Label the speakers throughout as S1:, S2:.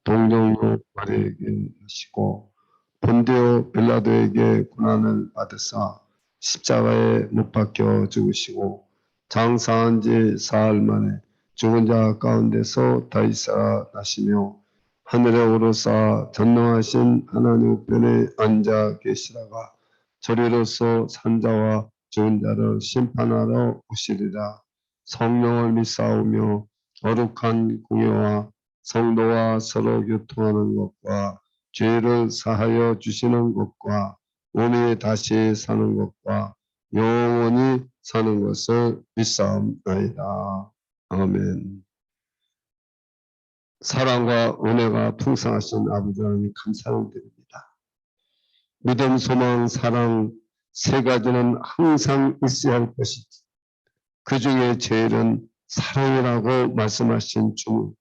S1: 동정로 마리에게 하시고 본디오 빌라도에게 고난을 받으사 십자가에 못 박혀 죽으시고 장사한 지 사흘 만에 죽은 자 가운데서 다시 살아나시며 하늘에 오르사 전능하신 하나님 우편에 앉아 계시다가 저리로서 산자와 죽은 자를 심판하러 오시리라. 성령을 믿사오며 거룩한 공예와 성도와 서로 교통하는 것과 죄를 사하여 주시는 것과 몸이 다시 사는 것과 영원히 사는 것을 믿사옵나이다. 아멘. 사랑과 은혜가 풍성하신 아버지 하나님 감사를 드립니다. 믿음, 소망, 사랑 세 가지는 항상 있어야 할 것이지. 그 중에 제일은 사랑이라고 말씀하신 주님.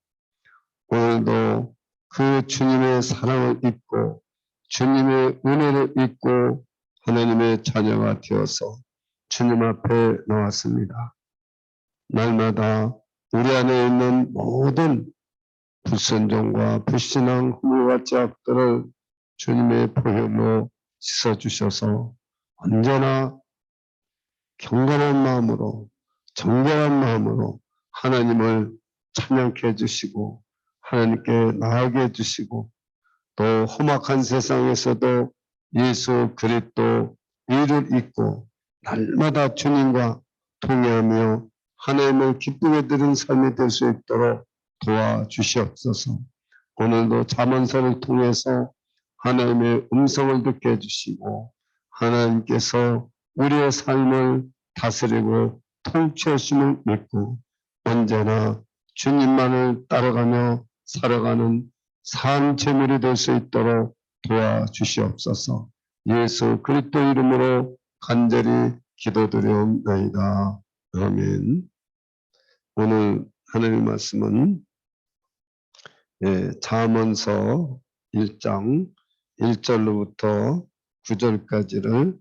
S1: 오늘도 그 주님의 사랑을 잊고 주님의 은혜를 잊고 하나님의 자녀가 되어서 주님 앞에 나왔습니다. 날마다 우리 안에 있는 모든 불순종과 불신앙, 허물과 죄악들을 주님의 보혈로 씻어주셔서 언제나 경건한 마음으로 정결한 마음으로 하나님을 찬양케 해주시고 하나님께 나아가게 해주시고 또 험악한 세상에서도 예수 그리스도 이를 잊고 날마다 주님과 통회하며 하나님을 기쁘게 드리는 삶이 될 수 있도록 도와주시옵소서. 오늘도 잠언서를 통해서 하나님의 음성을 듣게 해주시고 하나님께서 우리의 삶을 다스리고 통치하심을 믿고 언제나 주님만을 따라가며 살아가는 산 제물이 될 수 있도록 도와주시옵소서. 예수 그리스도 이름으로 간절히 기도드리옵나이다. 아멘. 오늘 하나님의 말씀은 잠언서 1장 1절로부터 9절까지를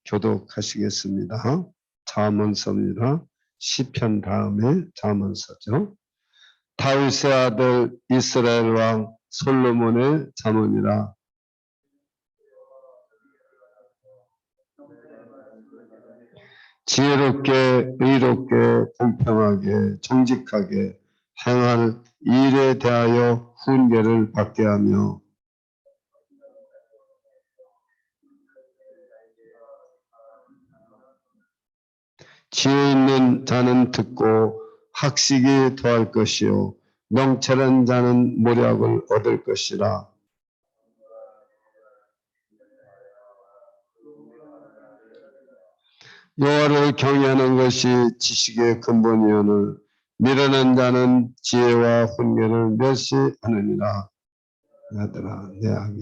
S1: 교독하시겠습니다. 잠언서입니다. 시편 다음에 잠언서죠. 다윗의 아들 이스라엘 왕 솔로몬의 잠언이라. 지혜롭게 의롭게 공평하게 정직하게 행할 일에 대하여 훈계를 받게 하며 지혜 있는 자는 듣고 학식이 더할 것이요 명철한 자는 모략을 얻을 것이라. 여호와를 경외하는 것이 지식의 근본이오늘 미련한 자는 지혜와 훈계를 멸시하느니라. 아들아 내 아기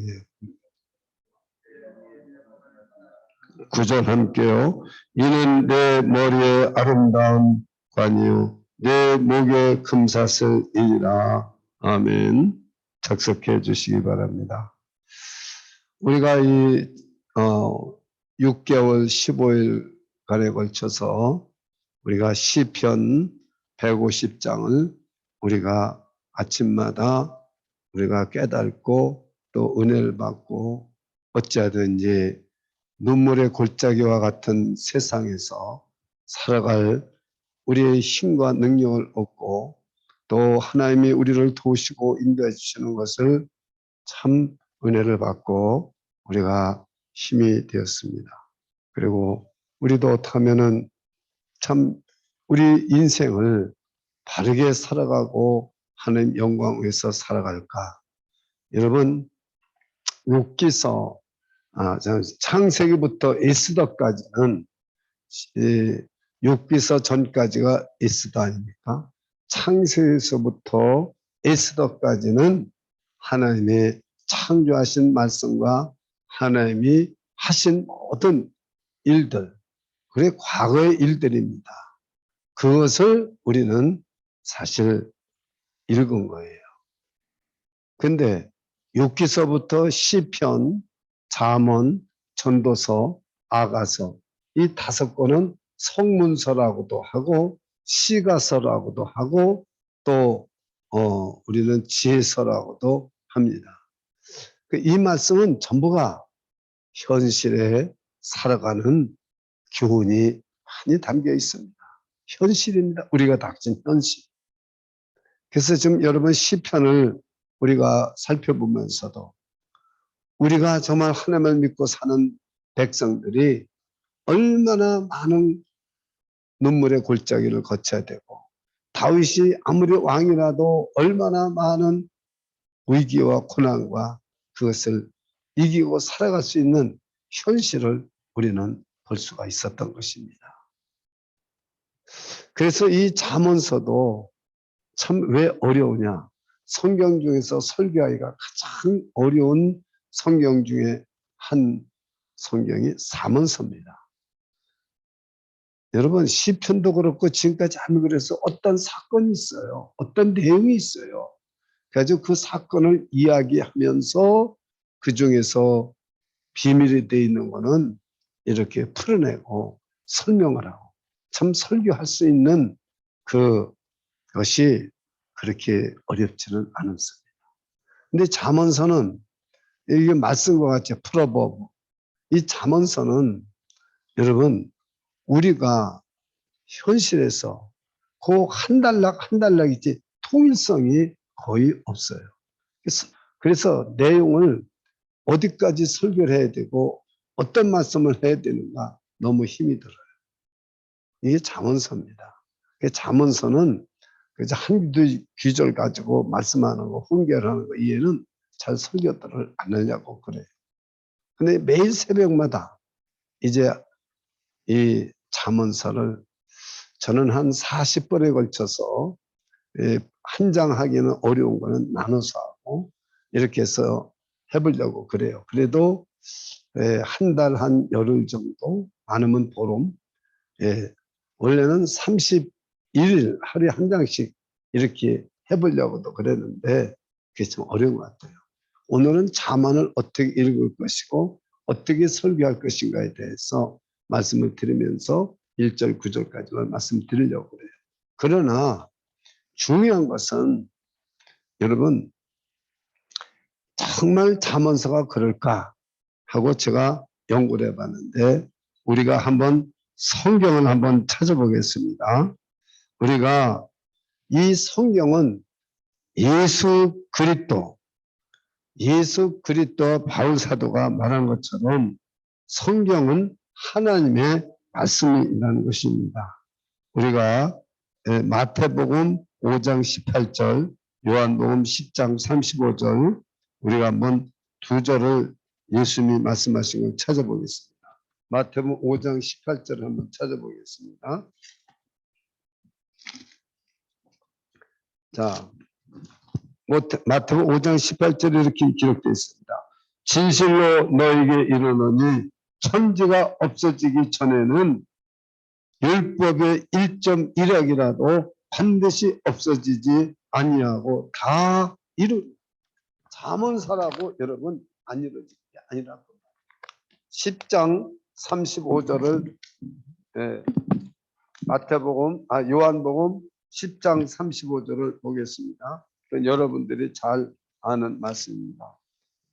S1: 9절 함께요. 이는 내 머리에 아름다운 관이요 내 목에 금사슬이니라. 아멘. 작석해 주시기 바랍니다. 우리가 이 6개월 15일간에 걸쳐서 우리가 시편 150장을 우리가 아침마다 우리가 깨닫고 또 은혜를 받고 어찌하든지 눈물의 골짜기와 같은 세상에서 살아갈 우리의 힘과 능력을 얻고 또 하나님이 우리를 도우시고 인도해 주시는 것을 참 은혜를 받고 우리가 힘이 되었습니다. 그리고 우리도 어떡하면은 참 우리 인생을 바르게 살아가고 하나님 영광 위에서 살아갈까? 여러분 욥기서 창세기부터 에스더까지는 욥기서 전까지가 에스더 아닙니까? 창세기서부터 에스더까지는 하나님의 창조하신 말씀과 하나님이 하신 모든 일들, 그게 과거의 일들입니다. 그것을 우리는 사실 읽은 거예요. 근데 욥기서부터 시편, 잠언, 전도서, 아가서 이 5권은 성문서라고도 하고 시가서라고도 하고 또 우리는 지혜서라고도 합니다. 이 말씀은 전부가 현실에 살아가는 교훈이 많이 담겨 있습니다. 현실입니다. 우리가 닥친 현실. 그래서 지금 여러분 시편을 우리가 살펴보면서도 우리가 정말 하나님을 믿고 사는 백성들이 얼마나 많은 눈물의 골짜기를 거쳐야 되고 다윗이 아무리 왕이라도 얼마나 많은 위기와 고난과 그것을 이기고 살아갈 수 있는 현실을 우리는 볼 수가 있었던 것입니다. 그래서 이 잠언서도 참 왜 어려우냐? 성경 중에서 설교하기가 가장 어려운 성경 중에 한 성경이 잠언서입니다. 여러분 시편도 그렇고 지금까지 하면 그래서 어떤 사건이 있어요. 어떤 내용이 있어요. 그래서 그 사건을 이야기하면서 그 중에서 비밀이 되어 있는 거는 이렇게 풀어내고 설명을 하고 참 설교할 수 있는 그것이 그렇게 어렵지는 않습니다. 근데 잠언서는 이게 말씀과 같이 풀어보고 이 잠언서는 여러분 우리가 현실에서 그 한 단락이지 통일성이 거의 없어요. 그래서 내용을 어디까지 설교를 해야 되고 어떤 말씀을 해야 되는가 너무 힘이 들어요. 이게 잠언서입니다. 잠언서는 그래서 한 귀절 가지고 말씀하는 거, 훈계하는 거 이해는 잘 설교들을 안 하려고 그래요. 근데 매일 새벽마다 이제 이 잠언서를 저는 한 40번에 걸쳐서 한 장 하기는 어려운 거는 나눠서 하고 이렇게 해서 해보려고 그래요. 그래도 한 달 한 열흘 정도 많으면 보름 원래는 31일 하루에 한 장씩 이렇게 해보려고도 그랬는데 그게 좀 어려운 것 같아요. 오늘은 잠언을 어떻게 읽을 것이고 어떻게 설교할 것인가에 대해서 말씀을 드리면서 1절 9절까지만 말씀드리려고 그래요. 그러나 중요한 것은 여러분 정말 잠언서가 그럴까 하고 제가 연구를 해봤는데 우리가 한번 성경을 한번 찾아보겠습니다. 우리가 이 성경은 예수 그리스도 바울 사도가 말한 것처럼 성경은 하나님의 말씀이라는 것입니다. 우리가 마태복음 5장 18절, 요한복음 10장 35절 우리가 한번 두 절을 예수님이 말씀하신 걸 찾아보겠습니다. 마태복음 5장 18절을 한번 찾아보겠습니다. 자, 마태복음 5장 18절에 이렇게 기록되어 있습니다. 진실로 너에게 이르노니 천지가 없어지기 전에는 율법의 1.1약이라도 반드시 없어지지 아니하고 다 잠언서라고 여러분 안 이루어질 게 아니라고. 10장 35절을 요한복음 10장 35절을 보겠습니다. 여러분들이 잘 아는 말씀입니다.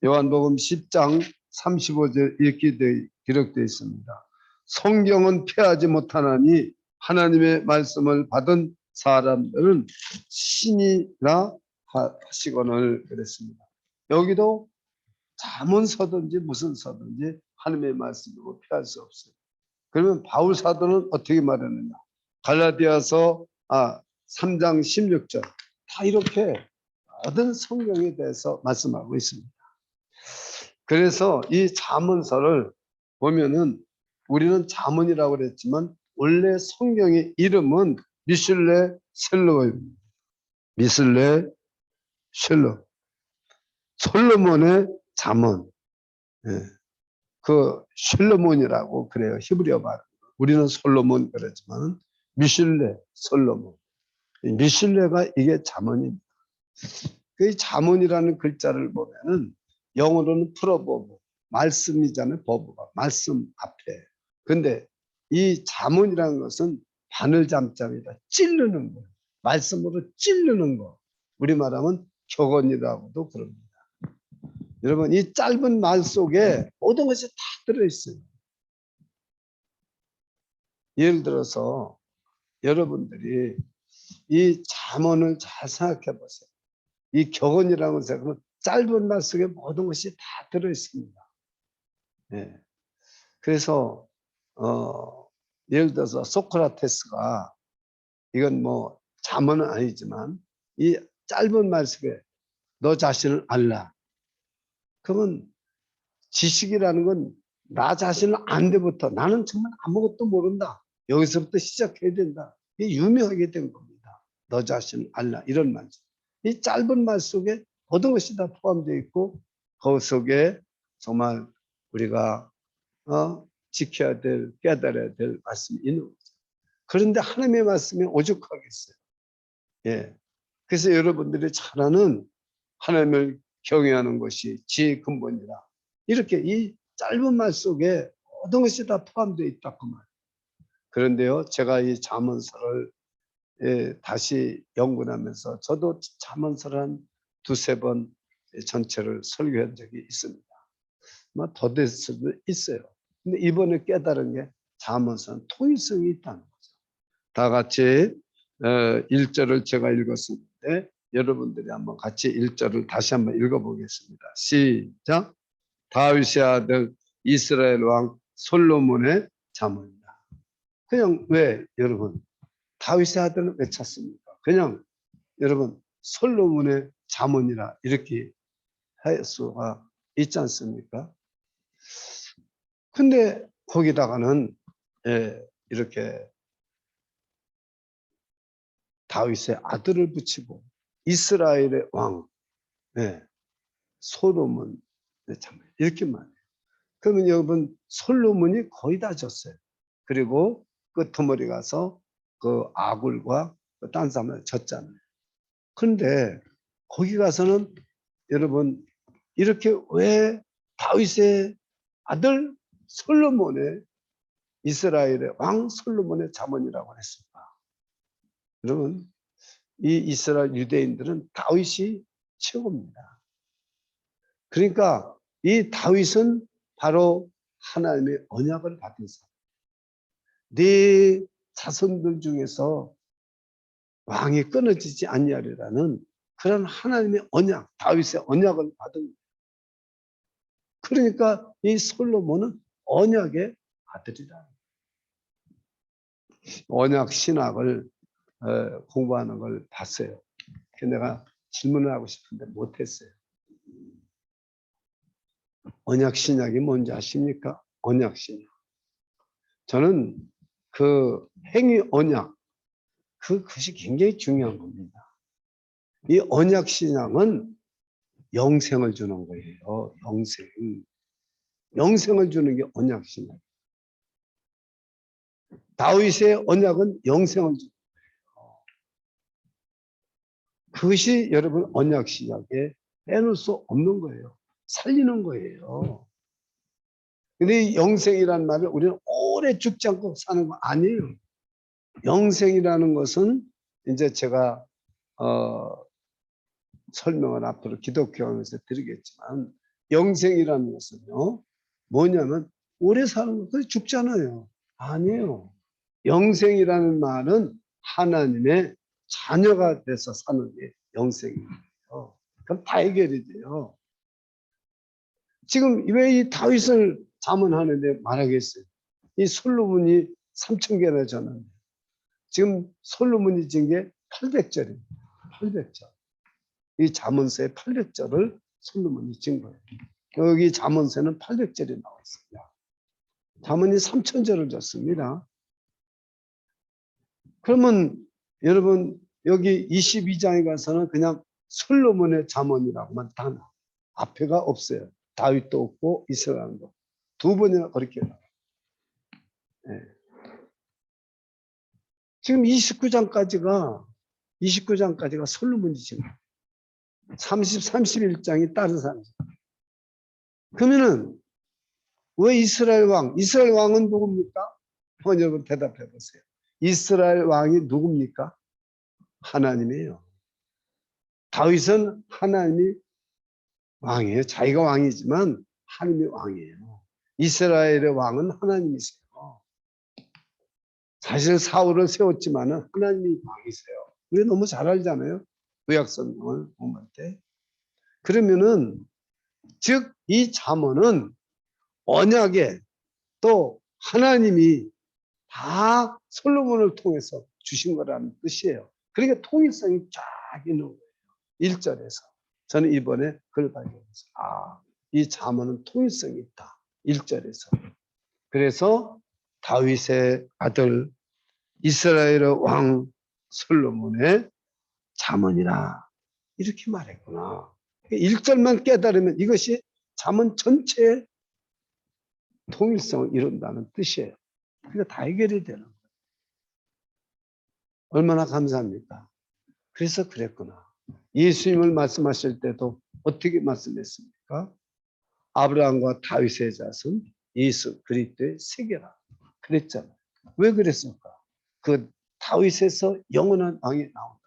S1: 요한복음 10장 35절 이렇게 기록되어 있습니다. 성경은 폐하지 못하나니 하나님의 말씀을 받은 사람들은 신이라 하시거늘 그랬습니다. 여기도 잠언서든지 무슨 서든지 하나님의 말씀으로 피할 수 없어요. 그러면 바울 사도는 어떻게 말하느냐? 갈라디아서 3장 16절 다 이렇게 모든 성경에 대해서 말씀하고 있습니다. 그래서 이 잠언서를 보면은 우리는 잠언이라고 그랬지만 원래 성경의 이름은 미슐레 셀로입니다. 미슐레 셀로. 솔로몬의 잠언. 그 솔로몬이라고 그래요. 히브리어 말. 우리는 솔로몬 그러지만 미슐레 솔로몬. 미슐레가 이게 잠언입니다. 그 잠언이라는 글자를 보면은 영어로는 프로버브, 말씀이잖아요. 버브가 말씀 앞에. 근데 이 잠언이라는 것은 바늘 잠자입니다. 찌르는 거, 말씀으로 찌르는 거. 우리 말하면 격언이라고도 그럽니다. 여러분, 이 짧은 말 속에 모든 것이 다 들어있어요. 예를 들어서 여러분들이 이 잠언을 잘 생각해 보세요. 이 격언이라는 것은 짧은 말 속에 모든 것이 다 들어있습니다. 예. 그래서 예를 들어서 소크라테스가, 이건 뭐 잠언은 아니지만, 이 짧은 말 속에 너 자신을 알라. 그러면 지식이라는 건 나 자신을 안 데부터 나는 정말 아무것도 모른다. 여기서부터 시작해야 된다. 이게 유명하게 된 겁니다. 너 자신을 알라. 이런 말이죠. 이 짧은 말 속에 모든 것이 다 포함되어 있고, 그 속에 정말 우리가 지켜야 될, 깨달아야 될 말씀이 있는 거죠. 그런데 하나님의 말씀이 오죽하겠어요. 예. 그래서 여러분들이 잘 아는 하나님을 경외하는 것이 지혜의 근본이라. 이렇게 이 짧은 말 속에 모든 것이 다 포함되어 있다 그 말. 그런데요, 제가 이 잠언서를 다시 연구하면서 저도 잠언서를 한 두세 번 전체를 설교한 적이 있습니다. 더 됐을 수도 있어요. 근데 이번에 깨달은 게 잠언서는 통일성이 있다는 거죠. 다 같이 1절을 제가 읽었는데 여러분들이 한번 같이 1절을 다시 한번 읽어보겠습니다. 시작. 다윗의 아들 이스라엘 왕 솔로몬의 잠언이다. 그냥 왜 여러분 다윗의 아들은 왜 찾습니까? 그냥 여러분 솔로몬의 잠언이라 이렇게 할 수가 있지 않습니까? 근데 거기다가는 이렇게 다윗의 아들을 붙이고 이스라엘의 왕 솔로몬의 잠언 이렇게 말해요. 그러면 여러분 솔로몬이 거의 다 졌어요. 그리고 끄트머리 가서 그 아굴과 딴 사람을 졌잖아요. 그런데 거기 가서는 여러분 이렇게 왜 다윗의 아들 솔로몬의 이스라엘의 왕 솔로몬의 잠언이라고 했을까? 여러분 이 이스라엘 유대인들은 다윗이 최고입니다. 그러니까 이 다윗은 바로 하나님의 언약을 받은 사람. 네 자손들 중에서 왕이 끊어지지 아니하리라는 그런 하나님의 언약, 다윗의 언약을 받은. 그러니까 이 솔로몬은 언약의 아들이다. 언약 신학을 공부하는 걸 봤어요. 내가 질문을 하고 싶은데 못했어요. 언약 신약이 뭔지 아십니까? 언약 신약. 저는 그 행위 언약, 그것이 굉장히 중요한 겁니다. 이 언약 신약은 영생을 주는 거예요. 영생. 영생을 주는 게 언약 신약. 다윗의 언약은 영생을 주는 거예요. 그것이 여러분 언약 신약에 빼놓을 수 없는 거예요. 살리는 거예요. 근데 영생이라는 말을 우리는 오래 죽지 않고 사는 거 아니에요. 영생이라는 것은 이제 제가 설명을 앞으로 기독교하면서 드리겠지만, 영생이라는 것은요 뭐냐면 오래 사는 거. 그래서 죽잖아요. 아니에요. 영생이라는 말은 하나님의 자녀가 돼서 사는 게 영생이에요. 그럼 다 해결이 돼요. 지금 왜 이 다윗을 잠언하는데 말하겠어요? 이 솔로몬이 3,000개나 졌는데 지금 솔로몬이 진 게 800절입니다. 800절. 이 잠언서의 800절을 솔로몬이 진 거예요. 여기 잠언서는 800절이 나와 있습니다. 잠언이 3,000절을 졌습니다. 그러면 여러분 여기 22장에 가서는 그냥 솔로몬의 잠언이라고만 다 나와. 앞에가 없어요. 다윗도 없고 이스라엘도. 두 번이나 그렇게 나와요. 네. 지금 29장까지가 솔로몬이 지금 31장이 다른 사람. 그러면은 왜 이스라엘 왕은 누굽니까? 여러분 대답해 보세요. 이스라엘 왕이 누굽니까? 하나님이에요. 다윗은 하나님이 왕이에요. 자기가 왕이지만 하나님이 왕이에요. 이스라엘의 왕은 하나님이세요. 사실 사울을 세웠지만은 하나님이 왕이세요. 우리 너무 잘 알잖아요. 구약성경을 공부할 때. 그러면은 즉 이 잠언은 언약에 또 하나님이 다 솔로몬을 통해서 주신 거라는 뜻이에요. 그러니까 통일성이 쫙 있는 거예요. 1절에서. 저는 이번에 그걸 발견했어요. 이 잠언은 통일성이 있다. 1절에서. 그래서 다윗의 아들 이스라엘의 왕 솔로몬의 잠언이라 이렇게 말했구나. 1절만 깨달으면 이것이 잠언 전체의 통일성을 이룬다는 뜻이에요. 그러니까 다 해결이 되는 거예요. 얼마나 감사합니까? 그래서 그랬구나. 예수님을 말씀하실 때도 어떻게 말씀했습니까? 아브라함과 다윗의 자손 예수 그리스도의 세계라 그랬잖아요. 왜 그랬을까? 그 다윗에서 영원한 왕이 나온다.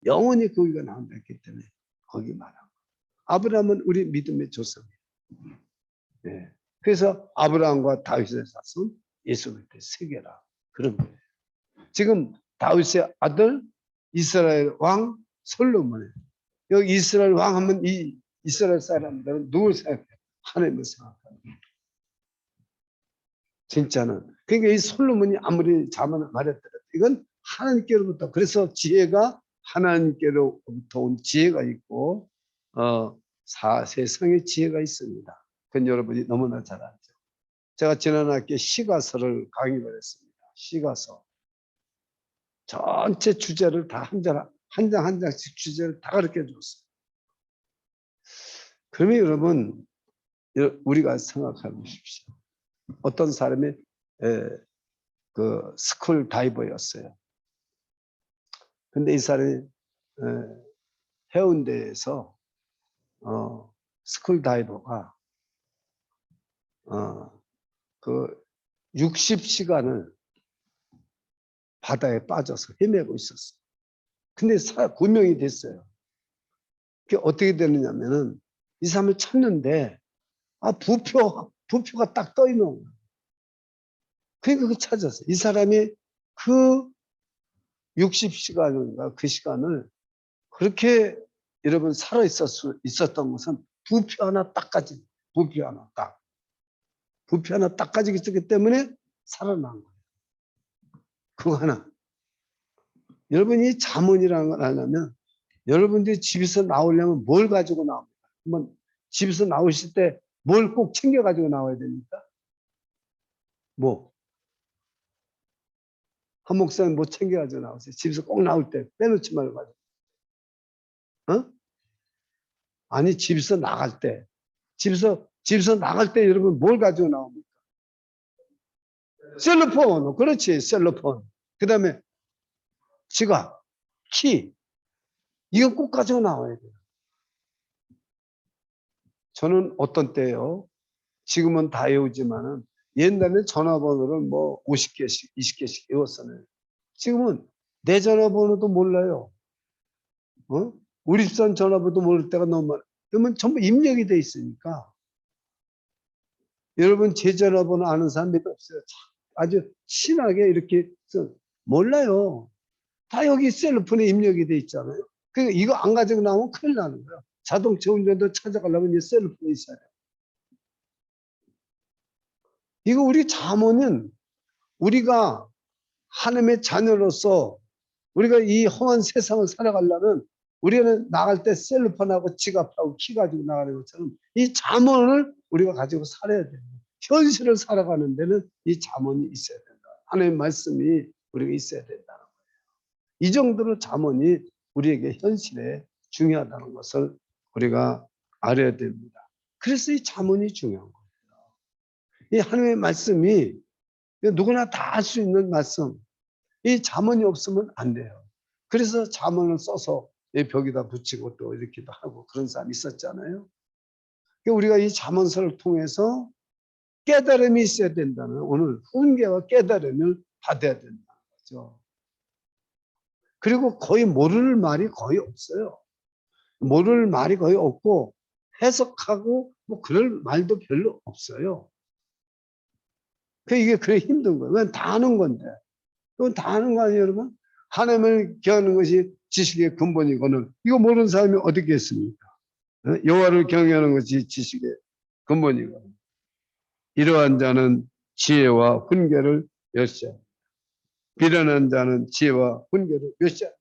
S1: 영원히 거기가 나온다 했기 때문에 거기 말하고. 아브라함은 우리 믿음의 조상이에요. 네. 그래서 아브라함과 다윗의 자손 예수 그리스도의 세계라 그런 거예요. 지금 다윗의 아들 이스라엘 왕 솔로몬. 여기 이스라엘 왕 하면 이 이스라엘 사람들은 누굴 생각해요? 하나님을 생각합니다. 진짜는. 그러니까 이 솔로몬이 아무리 자문을 말했더라도 이건 하나님께로부터, 그래서 지혜가 하나님께로부터 온 지혜가 있고 세상에 지혜가 있습니다. 그건 여러분이 너무나 잘 알죠. 제가 지난 학기에 시가서를 강의를 했습니다. 시가서. 전체 주제를 다 한 장씩 주제를 다 가르쳐 줬어요. 그러면 여러분 우리가 생각해 보십시오. 어떤 사람이 그 스쿨 다이버였어요. 근데 이 사람이 해운대에서 스쿨 다이버가 그 60시간을 바다에 빠져서 헤매고 있었어요. 근데 구명이 됐어요. 그게 어떻게 되느냐면은 이 사람을 찾는데 부표가 딱 떠 있는 거예요. 그러니까 그 찾았어요. 이 사람이 그 60시간인가 그 시간을 그렇게 여러분 살아 있었던 것은 부표 하나 딱 가지고, 부표 하나 딱 가지고 있었기 때문에 살아난 거예요. 그거 하나. 여러분이 잠언이라는 걸 알려면 여러분들이 집에서 나오려면 뭘 가지고 나옵니까? 한번 집에서 나오실 때 뭘 꼭 챙겨 가지고 나와야 됩니까? 뭐? 한 목사님 뭐 챙겨 가지고 나오세요? 집에서 꼭 나올 때 빼놓지 말고. 어? 아니 집에서 나갈 때. 집에서 나갈 때 여러분 뭘 가지고 나옵니까? 셀러폰. 그렇지. 셀러폰. 그다음에 지갑, 키. 이거 꼭 가지고 나와야 돼요. 저는 어떤 때요. 지금은 다 외우지만은 옛날에 전화번호를 뭐 50개씩, 20개씩 외웠었어요. 지금은 내 전화번호도 몰라요. 우리 집사람 전화번호도 모를 때가 너무 많아요. 그러면 전부 입력이 돼 있으니까. 여러분 제 전화번호 아는 사람이 없어요. 아주 친하게 이렇게 몰라요. 다 여기 셀러폰에 입력이 돼 있잖아요. 그러니까 이거 안 가지고 나오면 큰일 나는 거예요. 자동차 운전도 찾아가려면 이 셀러폰에 있어야 돼요. 이거 우리 잠언은 우리가 하나님의 자녀로서 우리가 이 험한 세상을 살아가려면 우리는 나갈 때 셀러폰하고 지갑하고 키 가지고 나가는 것처럼 이 잠언을 우리가 가지고 살아야 돼요. 현실을 살아가는 데는 이 잠언이 있어야 된다. 하나님의 말씀이 우리가 있어야 된다는 거예요. 이 정도로 잠언이 우리에게 현실에 중요하다는 것을 우리가 알아야 됩니다. 그래서 이 잠언이 중요한 거예요. 이 하나님의 말씀이 누구나 다 할 수 있는 말씀. 이 잠언이 없으면 안 돼요. 그래서 잠언을 써서 벽에다 붙이고 또 이렇게도 하고 그런 사람이 있었잖아요. 우리가 이 잠언서를 통해서 깨달음이 있어야 된다는, 오늘 훈계와 깨달음을 받아야 된다는 거죠. 그리고 거의 모를 말이 거의 없어요. 모를 말이 거의 없고 해석하고 뭐 그럴 말도 별로 없어요. 이게 그래 힘든 거예요. 그건 다 아는 건데. 그건 다 아는 거 아니에요, 여러분? 하나님을 경외하는 것이 지식의 근본이거늘 이거 모르는 사람이 어떻게 했습니까? 여호와를 경외하는 것이 지식의 근본이거늘 이러한 자는 지혜와 훈계를 멸시하고 비련한 자는 지혜와 훈계를 멸시하고.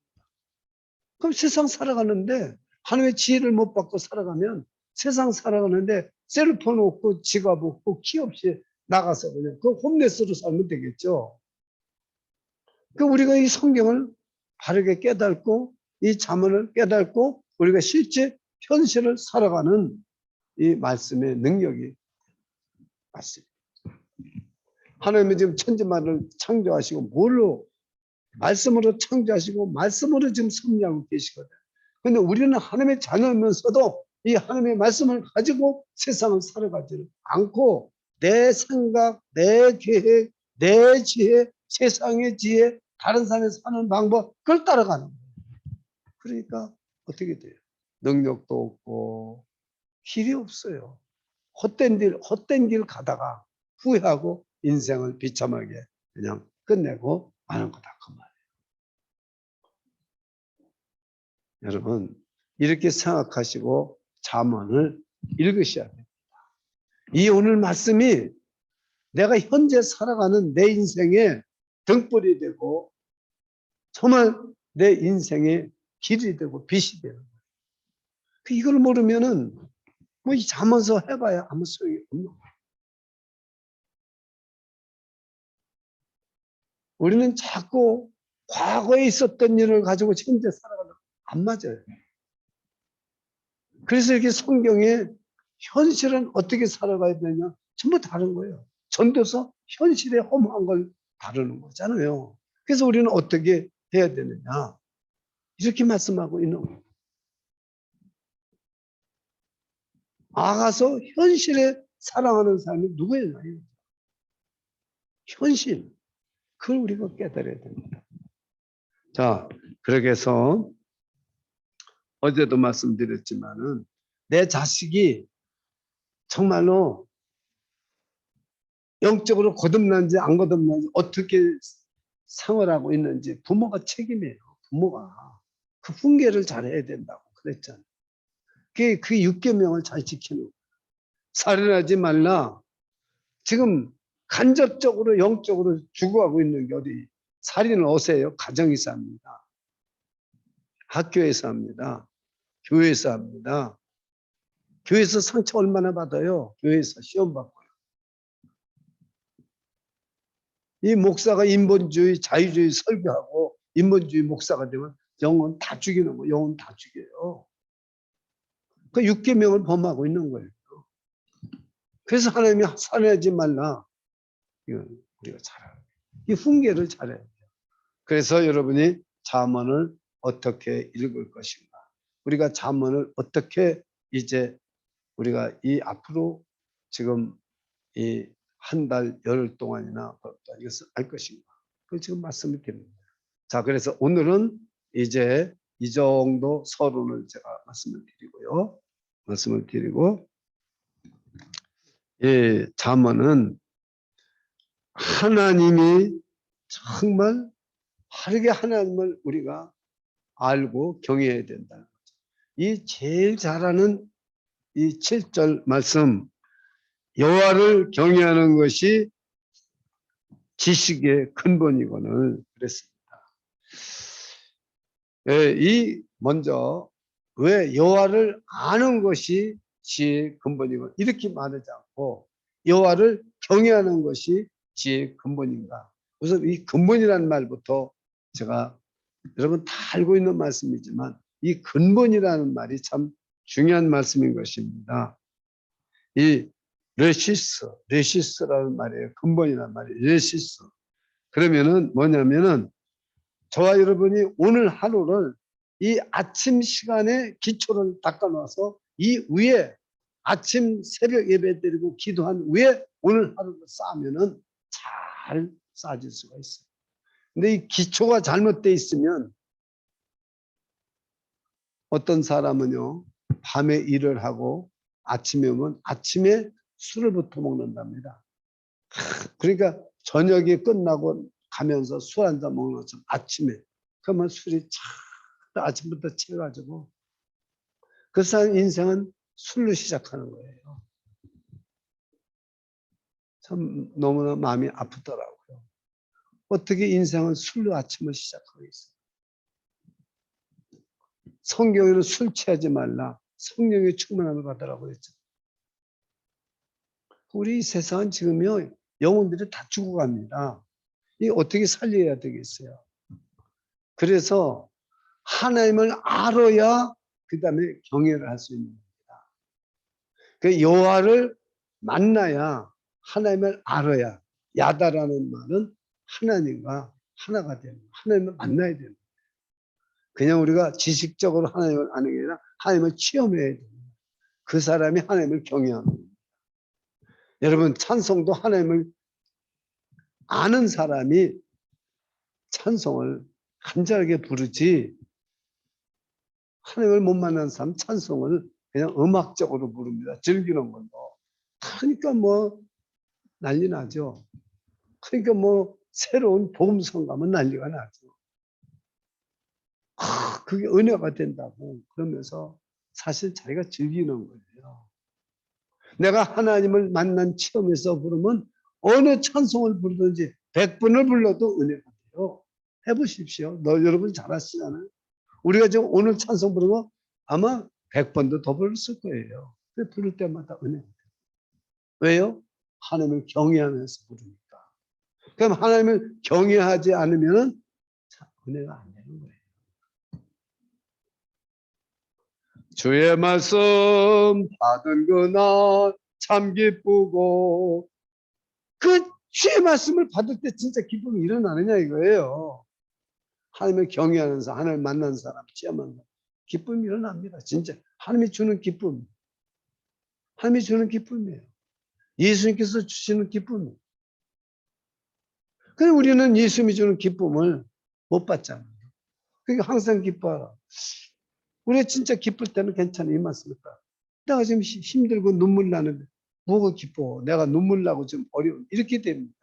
S1: 그럼 세상 살아가는데 하나님의 지혜를 못 받고 살아가면 세상 살아가는데 셀폰 없고 지갑 없고 키 없이 나가서 그냥 그 홈레스로 살면 되겠죠. 우리가 이 성경을 바르게 깨닫고 이 잠언을 깨닫고 우리가 실제 현실을 살아가는 이 말씀의 능력이 맞습니다. 하나님은 지금 천지만을 창조하시고 뭘로? 말씀으로 창조하시고 말씀으로 지금 섭리하고 계시거든요. 그런데 우리는 하나님의 자녀면서도 이 하나님의 말씀을 가지고 세상을 살아가지는 않고 내 생각, 내 계획, 내 지혜, 세상의 지혜, 다른 사람이 사는 방법 그걸 따라가는 거예요. 그러니까 어떻게 돼요? 능력도 없고 길이 없어요. 헛된 길 가다가 후회하고 인생을 비참하게 그냥 끝내고 마는 거다 그 말이에요. 여러분 이렇게 생각하시고 잠언을 읽으셔야 됩니다. 이 오늘 말씀이 내가 현재 살아가는 내 인생의 등불이 되고 정말 내 인생의 길이 되고 빛이 되는 거예요. 이걸 모르면은 뭐 이 잠언서 해봐야 아무 소용이 없는 거예요. 우리는 자꾸 과거에 있었던 일을 가지고 현재 살아가는 안 맞아요. 그래서 이렇게 성경에 현실은 어떻게 살아가야 되냐 전부 다른 거예요. 전도서 현실의 허무한 걸 다루는 거잖아요. 그래서 우리는 어떻게 해야 되느냐 이렇게 말씀하고 있는 거예요. 나가서 현실에 살아가는 사람이 누구예요? 현실. 그걸 우리가 깨달아야 됩니다. 자, 그렇게 해서 어제도 말씀드렸지만은 내 자식이 정말로 영적으로 거듭난지 안 거듭난지 어떻게 생활하고 있는지 부모가 책임이에요. 부모가 그 훈계를 잘해야 된다고 그랬잖아요. 그 육계명을 잘 지키는 거예요. 살인하지 말라. 지금 간접적으로 영적으로 죽어가고 있는 게 어디 살인을 어세요? 가정에서 합니다. 학교에서 합니다. 교회에서 합니다. 교회에서 상처 얼마나 받아요? 교회에서 시험 받고요. 이 목사가 인본주의, 자유주의 설교하고 인본주의 목사가 되면 영혼 다 죽이는 거예요. 영혼 다 죽여요. 그 육계명을 범하고 있는 거예요. 그래서 하나님이 살인하지 말라. 이건 우리가 잘해야 돼요. 이 훈계를 잘해야 돼요. 그래서 여러분이 잠언을 어떻게 읽을 것인가. 우리가 잠언을 어떻게 이제 우리가 이 앞으로 지금 이 한 달 열흘 동안이나 이것을 알 것인가. 그 지금 말씀을 드립니다. 자, 그래서 오늘은 이제 이 정도 서론을 제가 말씀을 드리고요. 말씀을 드리고, 예, 잠언은 하나님이 정말 바르게 하나님을 우리가 알고 경외해야 된다는 거죠. 이 제일 잘하는 이 7절 말씀, 여호와를 경외하는 것이 지식의 근본이거늘 그랬습니다. 예, 이 먼저 왜 여호와를 아는 것이 지혜의 근본이고 이렇게 말하지 않고 여호와를 경외하는 것이 지혜의 근본인가. 그래서 이 근본이라는 말부터 제가 여러분 다 알고 있는 말씀이지만 이 근본이라는 말이 참 중요한 말씀인 것입니다. 이 레시스라는 말이에요. 근본이라는 말이에요. 레시스. 그러면은 뭐냐면은 저와 여러분이 오늘 하루를 이 아침 시간에 기초를 닦아놔서 이 위에 아침 새벽 예배 드리고 기도한 위에 오늘 하루를 쌓으면은 잘 쌓아질 수가 있어요. 근데 이 기초가 잘못되어 있으면 어떤 사람은요 밤에 일을 하고 아침에 오면 아침에 술을부터 먹는답니다. 그러니까 저녁이 끝나고 가면서 술 한잔 먹는 것처럼 아침에 그러면 술이 차 아침부터 취해가지고 그 사람 인생은 술로 시작하는 거예요. 참 너무나 마음이 아프더라고요. 어떻게 인생은 술로 아침을 시작하겠어요? 성경에는 술 취하지 말라. 성령의 충만함을 받으라고 그랬죠. 우리 세상은 지금요 영혼들이 다 죽어갑니다. 이 어떻게 살려야 되겠어요? 그래서 하나님을 알아야 그 다음에 경외를 할 수 있는 겁니다. 그 여호와를 만나야 하나님을 알아야 야다라는 말은 하나님과 하나가 되는 거예요. 하나님을 만나야 되는 거예요. 그냥 우리가 지식적으로 하나님을 아는 게 아니라 하나님을 체험해야 됩니다. 그 사람이 하나님을 경외하는 겁니다. 여러분 찬송도 하나님을 아는 사람이 찬송을 간절하게 부르지 하나님을 못 만난 사람 찬송을 그냥 음악적으로 부릅니다. 즐기는 걸로. 그러니까 뭐 난리 나죠. 그러니까 뭐 새로운 복음성 가면 난리가 나죠. 그게 은혜가 된다고 그러면서 사실 자기가 즐기는 거예요. 내가 하나님을 만난 체험에서 부르면 어느 찬송을 부르든지 100번을 불러도 은혜가 돼요. 해보십시오. 여러분 잘 아시잖아요. 우리가 지금 오늘 찬송 부르면 아마 100번도 더 부를 거예요. 부를 때마다 은혜가 돼요. 왜요? 하나님을 경외하면서 부르니까. 그럼 하나님을 경외하지 않으면 은혜가 안 되는 거예요. 주의 말씀 받은 그날 참 기쁘고 그 주의 말씀을 받을 때 진짜 기쁨이 일어나느냐 이거예요. 하나님을 경외하면서 하나님을 만난 사람 체험하는 기쁨이 일어납니다. 진짜 하나님이 주는 기쁨. 하나님이 주는 기쁨이에요. 예수님께서 주시는 기쁨이에요. 근데 우리는 예수님이 주는 기쁨을 못 받잖아요. 그러니까 항상 기뻐하라. 우리가 진짜 기쁠 때는 괜찮아 이 말씀일까? 내가 지금 힘들고 눈물 나는데 뭐가 기뻐? 내가 눈물 나고 좀 어려운 이렇게 됩니다.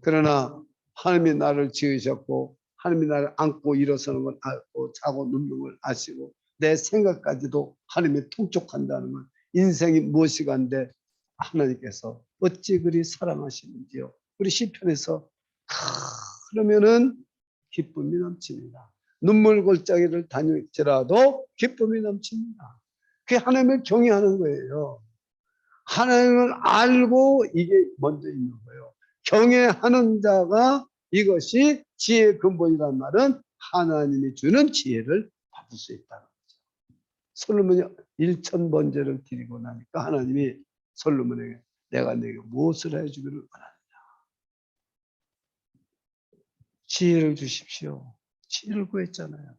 S1: 그러나 하나님이 나를 지으셨고 하나님이 나를 안고 일어서는 걸 알고 자고 눕는 걸 아시고 내 생각까지도 하나님이 통촉한다는 건 인생이 무엇이간데 하나님께서 어찌 그리 사랑하시는지요. 우리 시편에서 그러면은 기쁨이 넘칩니다. 눈물 골짜기를 다닐지라도 기쁨이 넘칩니다. 그게 하나님을 경외하는 거예요. 하나님을 알고 이게 먼저 있는 거예요. 경외하는 자가 이것이 지혜의 근본이란 말은 하나님이 주는 지혜를 받을 수 있다는 거죠. 솔로몬이 1000번제를 드리고 나니까 하나님이 솔로몬에게 내가 내게 무엇을 해주기를 원하느냐. 지혜를 주십시오. 지혜를 구했잖아요.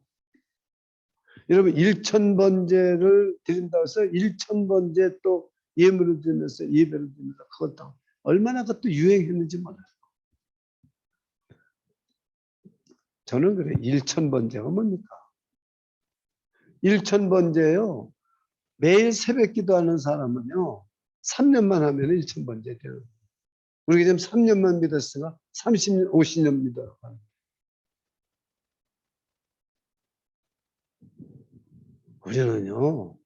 S1: 여러분 1000번제를 드린다고 해서 1000번제 또 예물을 드리면서 예배를 드리면서 그것도 얼마나 그것도 유행했는지 몰라요. 저는 그래 1000번제가 뭡니까? 1000번제요. 매일 새벽 기도하는 사람은요. 3년만 하면 1000번제 돼요. 우리가 지금 3년만 믿었으니까 30년, 50년 믿어요. 우리는요.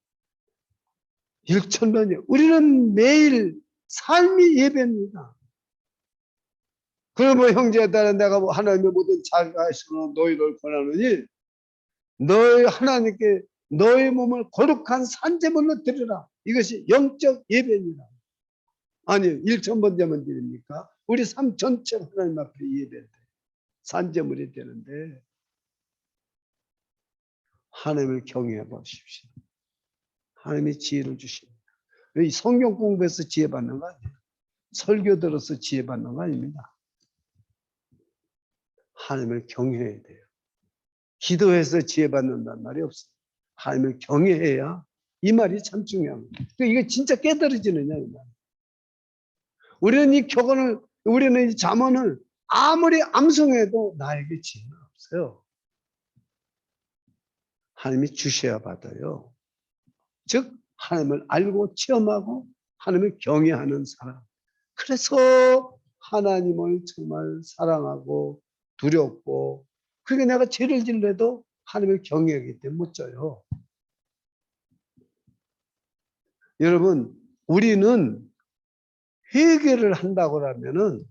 S1: 1000번제. 우리는 매일 삶이 예배입니다. 그러면 형제들아 내가 하나님의 모든 자가시로 너희를 권하느니 너희 하나님께 너희 몸을 거룩한 산제물로 드리라. 이것이 영적 예배입니다. 아니 1000번제만 드립니까? 우리 삶 전체가 하나님 앞에 예배인데 산제물이 되는데 하나님을 경외해 보십시오. 하나님이 지혜를 주십니다. 이 성경 공부해서 지혜 받는 거 아니에요. 설교 들어서 지혜 받는 거 아닙니다. 하나님을 경외해야 돼요. 기도해서 지혜 받는다는 말이 없어요. 하나님을 경외해야 이 말이 참 중요합니다. 이게 진짜 깨달아지느냐 이 말. 우리는 이 격언을 우리는 이 잠언을 아무리 암송해도 나에게 지혜는 없어요. 하나님이 주셔야 받아요. 즉 하나님을 알고 체험하고 하나님을 경외하는 사람. 그래서 하나님을 정말 사랑하고 두렵고, 그러니까 내가 죄를 질러도 하나님을 경외하기 때문에 못 져요. 여러분, 우리는 회개를 한다고 하면은,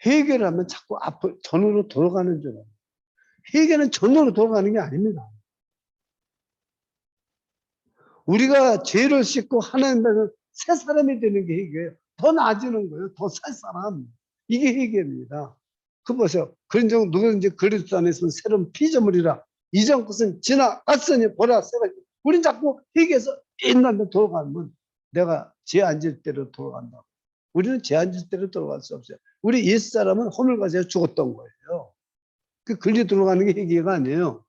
S1: 회개를 하면 자꾸 앞으로 전으로 돌아가는 줄 알아요. 회개는 전으로 돌아가는 게 아닙니다. 우리가 죄를 씻고 하나님 앞에 새 사람이 되는 게 회개예요. 더 나아지는 거예요. 더 새 사람. 이게 회개입니다. 그 보세요. 그런 적 누구든지 그리스도 안에서는 새로운 피조물이라. 이전 것은 지나갔으니 보라 새가. 우린 자꾸 회개해서 옛날로 돌아가면 내가 죄 앉을 때로 돌아간다. 우리는 죄 앉을 때로 돌아갈 수 없어요. 우리 옛사람은 허물과제에 죽었던 거예요. 그 근리 돌아가는 게 회개가 아니에요.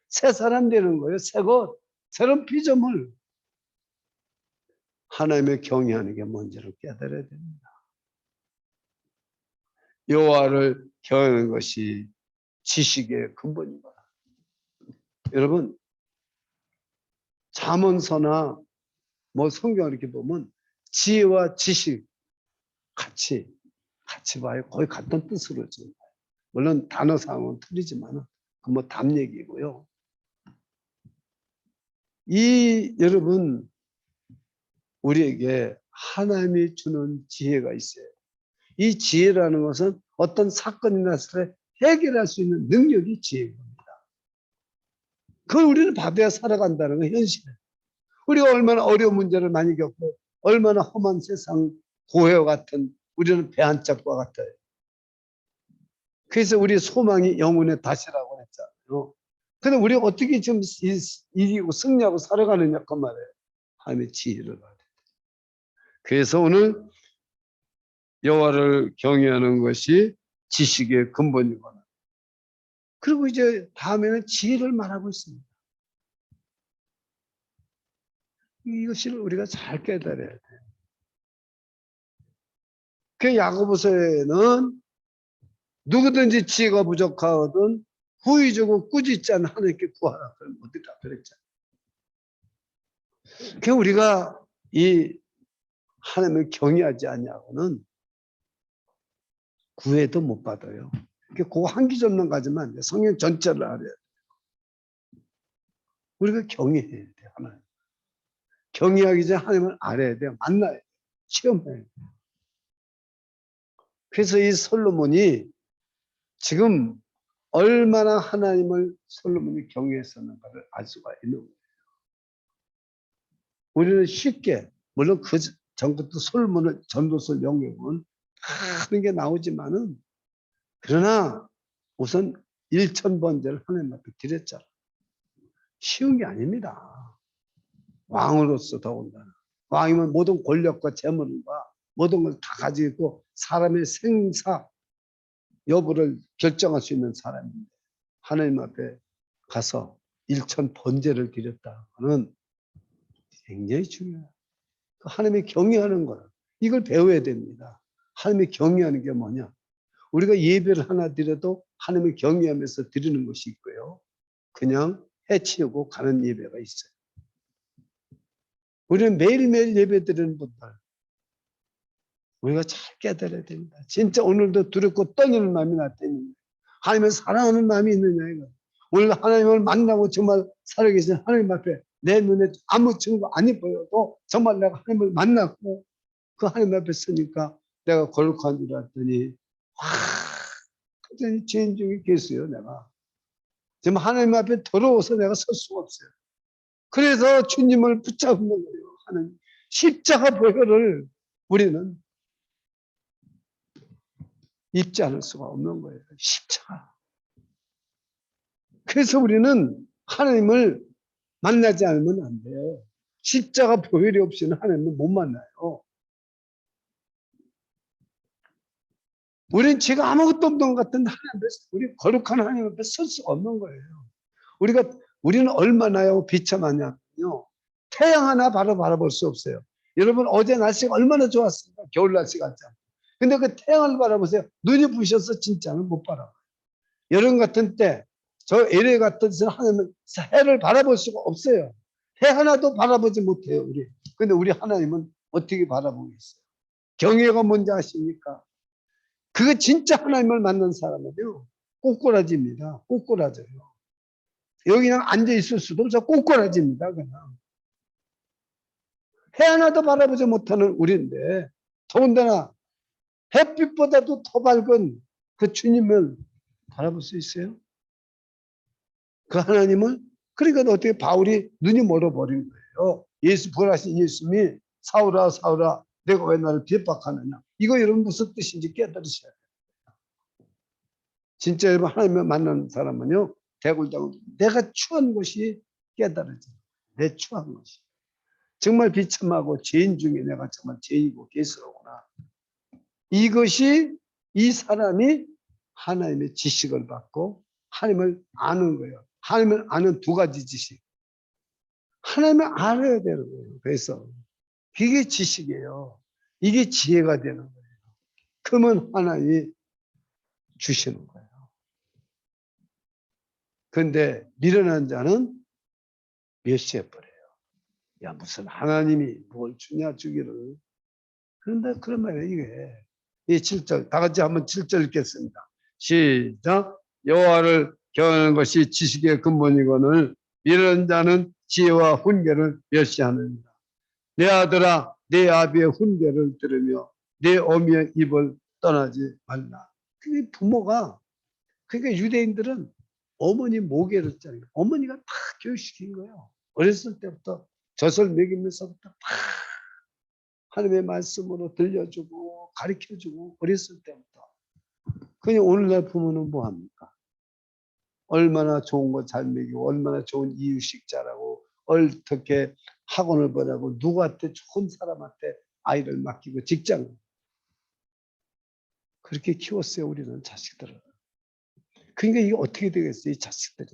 S1: 새 사람 되는 거예요. 새 것, 새로운 피조물. 하나님의 경외하는 게 뭔지를 깨달아야 됩니다. 여호와를 경외하는 것이 지식의 근본입니다. 여러분, 잠언서나 뭐 성경을 이렇게 보면 지혜와 지식 같이 봐요. 거의 같은 뜻으로 죠. 물론 단어상은 틀리지만 그 뭐 답 얘기고요. 이 여러분, 우리에게 하나님이 주는 지혜가 있어요. 이 지혜라는 것은 어떤 사건이 났을 때 해결할 수 있는 능력이 지혜입니다. 그걸 우리는 받아야 살아간다는 건 현실이에요. 우리가 얼마나 어려운 문제를 많이 겪고 얼마나 험한 세상 고해와 같은, 우리는 배 한 짝과 같아요. 그래서 우리 소망이 영혼의 다시라고 했잖아요. 근데 우리가 어떻게 지금 이기고 승리하고 살아가느냐 그 말이에요. 하나님의 지혜를 받아야 돼요. 그래서 오늘 여호와를 경외하는 것이 지식의 근본이구나. 그리고 이제 다음에는 지혜를 말하고 있습니다. 이것을 우리가 잘 깨달아야 돼요. 그 야고보서에는 누구든지 지혜가 부족하거든 후의적으로 꾸짖지 않는 하나님께 구하라. 그럼 어떻게 답했잖아요. 그 우리가 이 하나님을 경외하지 않냐고는 구해도 못 받아요. 그거 한 기점만 가지면 안 돼. 성경 전체를 알아야 돼. 우리가 경외해야 돼. 하나님. 경외하기 전에 하나님을 알아야 돼요. 만나야 돼요. 체험해야 돼요. 그래서 이 솔로몬이 지금 얼마나 하나님을 솔로몬이 경외했었는가를 알 수가 있는 거예요. 우리는 쉽게, 물론 그 전부터 솔로몬을 전도서 영역은 하는 게 나오지만은, 그러나 우선 1000번제를 하나님 앞에 드렸잖아. 쉬운 게 아닙니다. 왕으로서 더군다나. 왕이면 모든 권력과 재물과 모든 걸 다 가지고 있고 사람의 생사 여부를 결정할 수 있는 사람인데 하나님 앞에 가서 1000번제를 드렸다는 굉장히 중요해요. 하나님의 경외하는 거예요. 이걸 배워야 됩니다. 하나님의 경외하는 게 뭐냐? 우리가 예배를 하나 드려도 하나님을 경외하면서 드리는 것이 있고요. 그냥 해치우고 가는 예배가 있어요. 우리는 매일매일 예배 드리는 분들, 우리가 잘 깨달아야 됩니다. 진짜 오늘도 두렵고 떨리는 마음이 났다니 하나님을 사랑하는 마음이 있느냐 이거. 오늘 하나님을 만나고 정말 살아계신 하나님 앞에 내 눈에 아무 증거 아니 보여도 정말 내가 하나님을 만났고 그 하나님 앞에 서니까 내가 거룩한 줄 알았더니 와, 완전히 죄인 중에 계세요. 내가 지금 하나님 앞에 더러워서 내가 설 수가 없어요. 그래서 주님을 붙잡는 거예요. 하는 십자가 보혈을 우리는 입지 않을 수가 없는 거예요. 십자가. 그래서 우리는 하나님을 만나지 않으면 안 돼요. 십자가 보혈이 없이는 하나님을 못 만나요. 우리는 죄가 아무것도 없는 것 같은데 하나님 앞에, 우리 거룩한 하나님 앞에 설 수가 없는 거예요. 우리는 얼마나요 비참하냐면요. 태양 하나 바라볼 수 없어요. 여러분 어제 날씨가 얼마나 좋았습니까? 겨울 날씨 같잖아요. 근데 그 태양을 바라보세요. 눈이 부셔서 진짜는 못 바라봐요. 여름 같은 때, 저 LA 같은 데서 하나님은 해를 바라볼 수가 없어요. 해 하나도 바라보지 못해요, 우리. 근데 우리 하나님은 어떻게 바라보고 있어요? 경외가 뭔지 아십니까? 그거 진짜 하나님을 만난 사람은요, 꼬꾸라집니다. 꼬꾸라져요. 여기 그냥 앉아 있을 수도 없어. 꼬꾸라집니다, 그냥. 해 하나도 바라보지 못하는 우리인데, 더군다나 햇빛보다도 더 밝은 그 주님을 바라볼 수 있어요? 그 하나님을? 그러니까 어떻게 바울이 눈이 멀어버린 거예요. 예수 부활하신 예수님이 사울아 사울아 내가 왜 나를 비박하느냐. 이거 여러분 무슨 뜻인지 깨달으셔야 돼요. 진짜 여러분 하나님을 만난 사람은요. 대굴당은 내가 추한 것이 깨달아져요. 내 추한 것이. 정말 비참하고 죄인 중에 내가 정말 죄인이고 개스러구나. 이것이 이 사람이 하나님의 지식을 받고 하나님을 아는 거예요. 하나님을 아는 두 가지 지식. 하나님을 알아야 되는 거예요. 그래서 그게 지식이에요. 이게 지혜가 되는 거예요. 그러면 하나님이 주시는 거예요. 그런데 미련한 자는 멸시해버려요. 야 무슨 하나님이 뭘 주냐 주기를. 그런데 그런 말이에요. 이게 이 7절 다 같이 한번 7절 읽겠습니다. 시작. 여호와를 경외하는 것이 지식의 근본이거늘 이런 자는 지혜와 훈계를 멸시하느니라. 내 아들아 내 아비의 훈계를 들으며 내 어미의 입을 떠나지 말라. 그게 부모가 그러니까 유대인들은 어머니 모계를 짜요. 어머니가 다 교육시킨 거예요. 어렸을 때부터 젖을 먹이면서부터 다 하나님의 말씀으로 들려주고 가르쳐주고 어렸을 때부터. 그냥 오늘날 부모는 뭐합니까? 얼마나 좋은 거 잘 먹이고 얼마나 좋은 이유식 잘하고 어떻게 학원을 보내고 누구한테 좋은 사람한테 아이를 맡기고 직장 그렇게 키웠어요. 우리는 자식들을. 그러니까 이게 어떻게 되겠어요? 이 자식들이.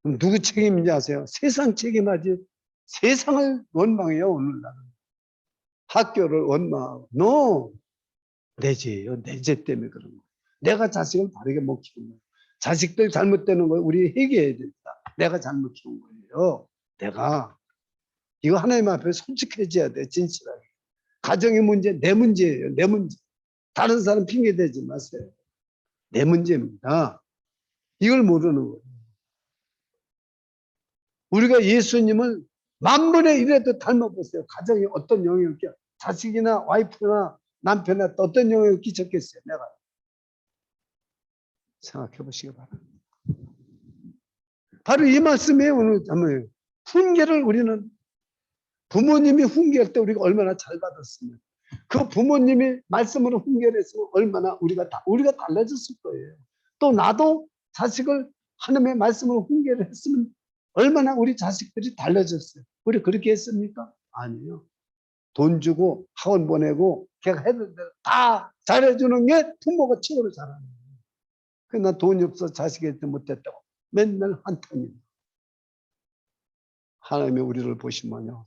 S1: 그럼 누구 책임인지 아세요? 세상 책임하지. 세상을 원망해요. 오늘날은. 학교를 원망하고. No. 내 죄예요. 내 죄 때문에 그런 거예요. 내가 자식을 바르게 못 키운 거예요. 자식들 잘못되는 걸 우리 회개해야 됩니다. 내가 잘못 키운 거예요. 내가. 이거 하나님 앞에 솔직해져야 돼. 진실하게. 가정의 문제 내 문제예요. 내 문제. 다른 사람 핑계 대지 마세요. 내 문제입니다. 이걸 모르는 거예요. 우리가 예수님을 만분의 1에도 닮아보세요. 가정에 어떤 영향을 끼쳐 자식이나 와이프나 남편한테 어떤 영향을 끼쳤겠어요. 내가. 생각해 보시기 바랍니다. 바로 이 말씀에 오늘 한번 훈계를 우리는 부모님이 훈계할 때 우리가 얼마나 잘 받았으면 그 부모님이 말씀으로 훈계를 했으면 얼마나 우리가 달라졌을 거예요. 또 나도 자식을 하나님의 말씀으로 훈계를 했으면 얼마나 우리 자식들이 달라졌어요. 우리 그렇게 했습니까? 아니요. 돈 주고 학원 보내고 걔가 해도 다 잘해주는 게 부모가 최고로 잘하는 거예요. 그래서 난 돈이 없어 자식한테 못했다고 맨날 한탄이에요. 하나님이 우리를 보시면요.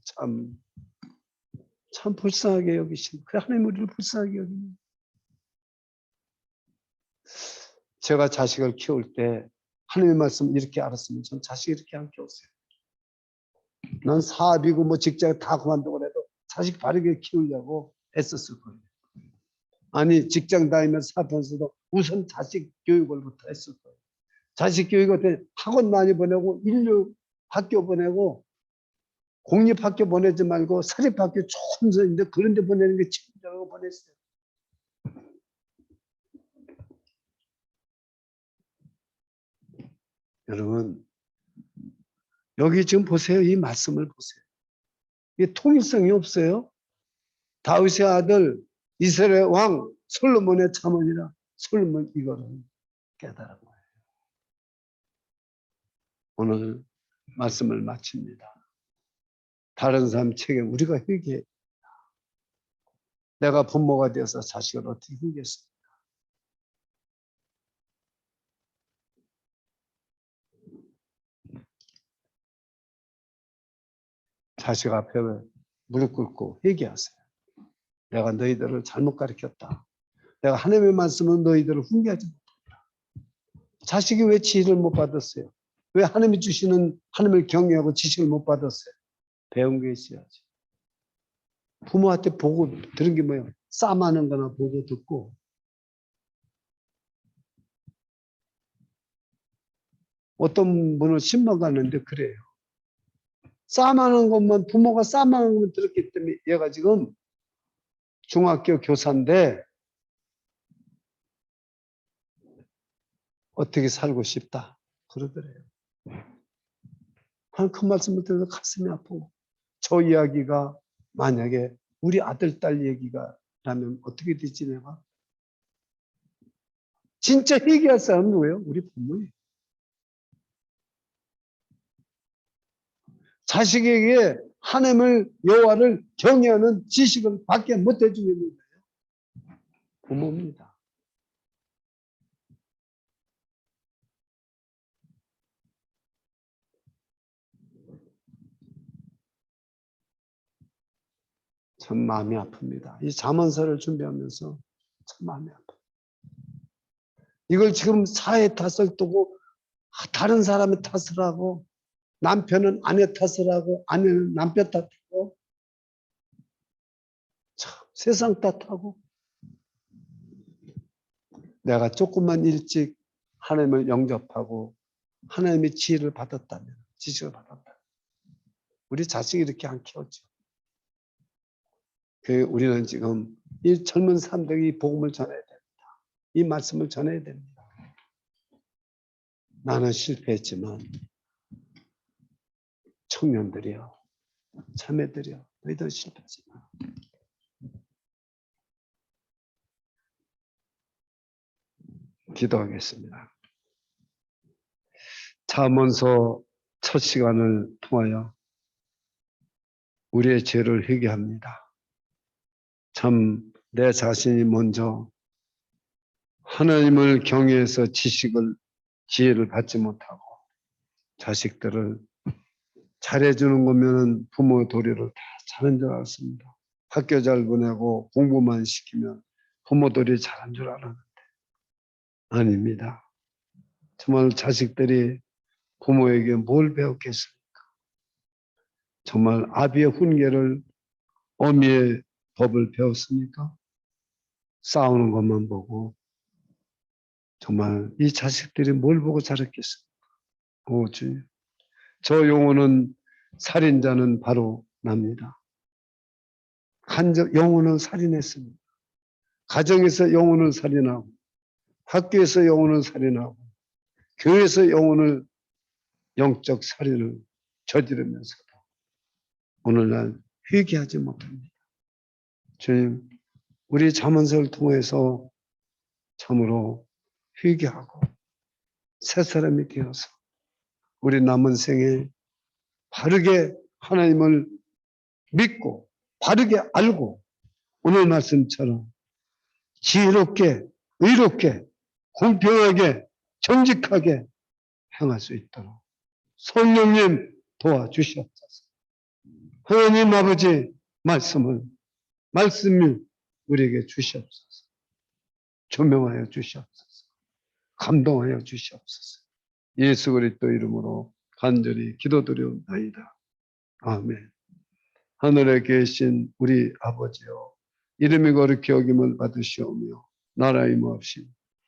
S1: 참 불쌍하게 여기신. 그래 하나님 우리를 불쌍하게 여기는. 제가 자식을 키울 때 하나님의 말씀 이렇게 알았으면 전 자식 이렇게 안 키웠어요. 난 사업이고 뭐 직장 다 그만두고 해도 자식 바르게 키우려고 애썼을 거예요. 아니 직장 다니면서 사업하면서도 우선 자식 교육을부터 했을 거예요. 자식 교육을 학원 많이 보내고 인류 학교 보내고 공립학교 보내지 말고 사립학교 좋은 선인데 그런 데 보내는 게 책임자라고 보냈어요. 여러분 여기 지금 보세요. 이 말씀을 보세요. 이게 통일성이 없어요. 다윗의 아들 이스라엘 왕 솔로몬의 자문이라 솔로몬 이거를 깨달은 거예요. 오늘 말씀을 마칩니다. 다른 사람 책임 우리가 회개해. 내가 부모가 되어서 자식을 어떻게 힘겠습니까? 자식 앞에 무릎 꿇고 회개하세요. 내가 너희들을 잘못 가르쳤다. 내가 하나님의 말씀은 너희들을 훈계하지 못했다. 자식이 왜 지혜를 못 받았어요? 왜 하나님이 주시는 하나님을 경외하고 지식을 못 받았어요? 배운 게 있어야지. 부모한테 보고 들은 게 뭐예요? 싸마는 거나 보고 듣고. 어떤 분은 신방 갔는데 그래요. 싸마는 것만, 부모가 싸마는 것만 들었기 때문에 얘가 지금 중학교 교사인데 어떻게 살고 싶다 그러더래요. 그 말씀을 들어서 가슴이 아프고, 저 이야기가 만약에 우리 아들, 딸 얘기가 라면 어떻게 되지 내가? 진짜 회개할 사람은 누구예요? 우리 부모예요. 자식에게 하나님을, 여호와를 경외하는 지식을 밖에 못 해주고 있는 거예요. 부모입니다. 참 마음이 아픕니다. 이 잠언서를 준비하면서 참 마음이 아파요. 이걸 지금 사회 탓을 두고 다른 사람의 탓을 하고, 남편은 아내 탓을 하고, 아내는 남편 탓하고, 참 세상 탓하고. 내가 조금만 일찍 하나님을 영접하고 하나님의 지혜를 받았다면, 지식을 받았다면 우리 자식이 이렇게 안 키웠죠. 우리는 지금 이 젊은 사람들에게 이 복음을 전해야 됩니다. 이 말씀을 전해야 됩니다. 나는 실패했지만 청년들이여, 자매들이여, 너희들 실패하지 마. 기도하겠습니다. 잠언서 첫 시간을 통하여 우리의 죄를 회개합니다. 참 내 자신이 먼저 하나님을 경외해서 지혜를 받지 못하고 자식들을 잘해주는 거면은 부모 도리를 다 잘한 줄 알았습니다. 학교 잘 보내고 공부만 시키면 부모 도리 잘한 줄 알았는데 아닙니다. 정말 자식들이 부모에게 뭘 배웠겠습니까? 정말 아비의 훈계를, 어미의 법을 배웠습니까? 싸우는 것만 보고 정말 이 자식들이 뭘 보고 자랐겠습니까? 오 주님, 저 영혼은 살인자는 바로 납니다. 영혼을 살인했습니다. 가정에서 영혼을 살인하고, 학교에서 영혼을 살인하고, 교회에서 영혼을, 영적 살인을 저지르면서도 오늘날 회개하지 못합니다. 주님, 우리 잠언서를 통해서 참으로 회개하고 새 사람이 되어서 우리 남은 생에 바르게 하나님을 믿고 바르게 알고 오늘 말씀처럼 지혜롭게, 의롭게, 공평하게, 정직하게 행할 수 있도록 성령님 도와주시옵소서. 하나님 아버지 말씀을 우리에게 주시옵소서. 조명하여 주시옵소서. 감동하여 주시옵소서. 예수 그리스도 이름으로 간절히 기도드리옵나이다. 아멘. 하늘에 계신 우리 아버지여, 이름이 거룩히 여김을 받으시오며 나라의 임하옵시며